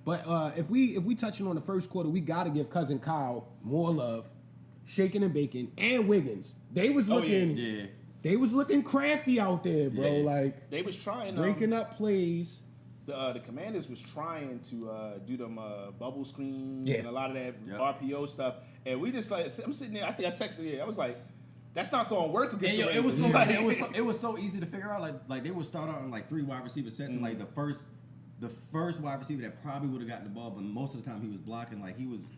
But if we touching on the first quarter, we got to give cousin Kyle more love, shaking and baking, and Wiggins. They was looking, they was looking crafty out there, bro. Yeah. Like they was trying breaking up plays. The Commanders was trying to do them bubble screens and a lot of that RPO stuff, and we just like I'm sitting there. I think I texted you. I was like, "That's not going to work against the Ravens." It was so easy to figure out. Like they would start out on like 3 wide receiver sets, and like the first wide receiver that probably would have gotten the ball, but most of the time he was blocking. Like he was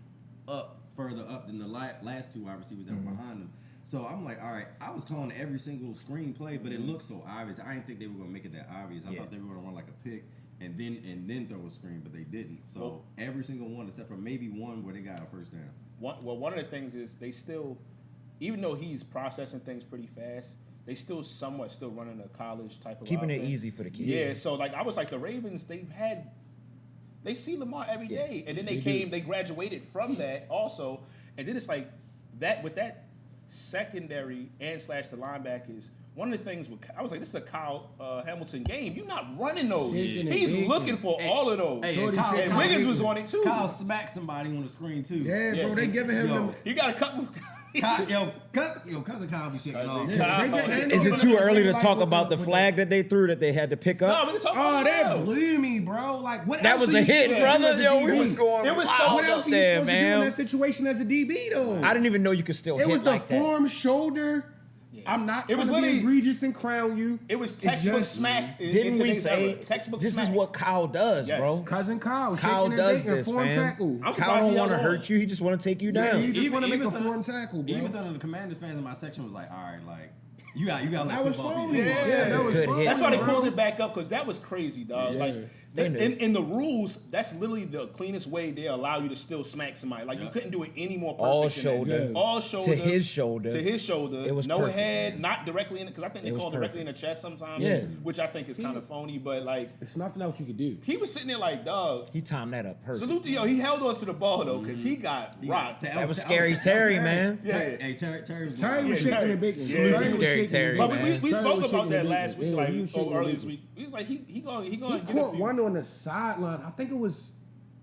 further up than the last 2 wide receivers that were behind him. So I'm like, all right, I was calling every single screen play, but it looked so obvious. I didn't think they were going to make it that obvious. I thought they were going to run like a pick. And then throw a screen, but they didn't. So every single one, except for maybe one where they got a first down. One of the things is they still, even though he's processing things pretty fast, they still somewhat running a college type of keeping offense. it easy for the kids. Yeah, so like I was like the Ravens, they see Lamar every day, and then they graduated from that also, and then it's like that with that secondary and / the linebackers. One of the things I was like, this is a Kyle Hamilton game. You're not running those. He's looking for all of those. And Wiggins was on it too. Kyle smacked somebody on the screen too. Yeah, bro, they giving him them. He got a couple. Cousin Kyle be shaking off. Is it too early to talk about the flag that they threw that they had to pick up? No, we can talk about that blew me, bro. Like what? That was a hit, brother. Yo, we was going. It was wild what else up are you there, supposed to do in man. that situation as a DB though? I didn't even know you could still hit It was the like that. form shoulder. I'm not trying to be egregious and crown you. It was textbook smack. Didn't we say this is what Kyle does, bro? Cousin Kyle. Kyle does this, form fam. tackle. Kyle don't want to hurt you. He just want to take you down. He just want to make a form tackle, bro. Even some of the Commanders fans in my section was like, all right, like you got to let that was football funny. be. Yeah, that was funny. That's why they pulled it back up because that was crazy, dog. Like in the rules, that's literally the cleanest way they allow you to still smack somebody. Like you couldn't do it any more perfect. All shoulder to his shoulder. It was no perfect, head, man. not directly in it because I think they call directly in the chest sometimes. Which I think is kind of phony. But like, it's nothing else you could do. He was sitting there like, dog. He timed that up perfect. Salute to he held on to the ball though because he got rocked. That was scary Terry, man. Hey, Terry was shaking and baking. Scary Terry, man. We spoke about that last week, like earlier this week. He was like, he gonna get caught one on the sideline. I think it was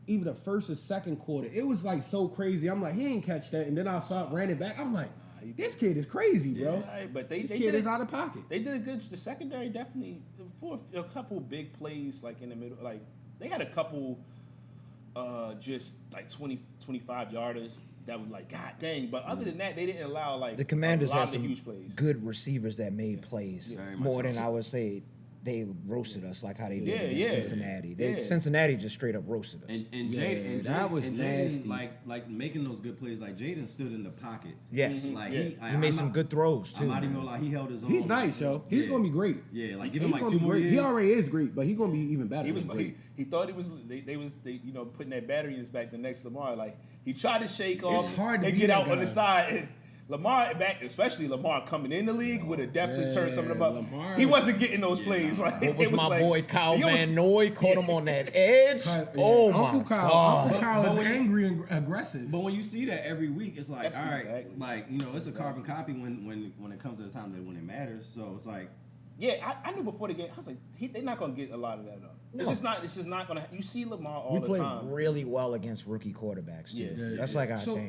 either the first or second quarter. It was like so crazy. I'm like, he ain't catch that. And then I ran it back. I'm like, this kid is crazy, bro. Yeah, but this kid is out of pocket. They did a good. The secondary definitely for a couple big plays, like in the middle. Like they had a couple, just like 20, 25 yarders. That was like, God dang. But other than that, they didn't allow like the Commanders had some huge plays. Good receivers that made plays more than I would say they roasted us like how they did in Cincinnati. Cincinnati just straight up roasted us. And Jayden, that was nasty. Like making those good plays. Like Jayden stood in the pocket. Yes, like he made some good throws too. I'm not even gonna lie, he held his own. He's nice, yo. He's gonna be great. Yeah, like give him like 2 more years. He already is great, but he's gonna be even better. He thought he was. They putting that battery in his back the next Lamar. Like he tried to shake off and get out on the side. And Lamar back, especially Lamar coming in the league, would have definitely turned some of them up. Lamar, he wasn't getting those plays. Like, what was my boy Kyle Van Noy caught him on that edge? Oh my God! Uncle Kyle is angry and aggressive. But when you see that every week, it's like, all right, like it's a carbon copy when it comes to the time when it matters. So it's like. Yeah, I knew before the game. I was like, they're not gonna get a lot of that up. It's just not gonna. You see Lamar all the time. We played really well against rookie quarterbers too. That's like our thing.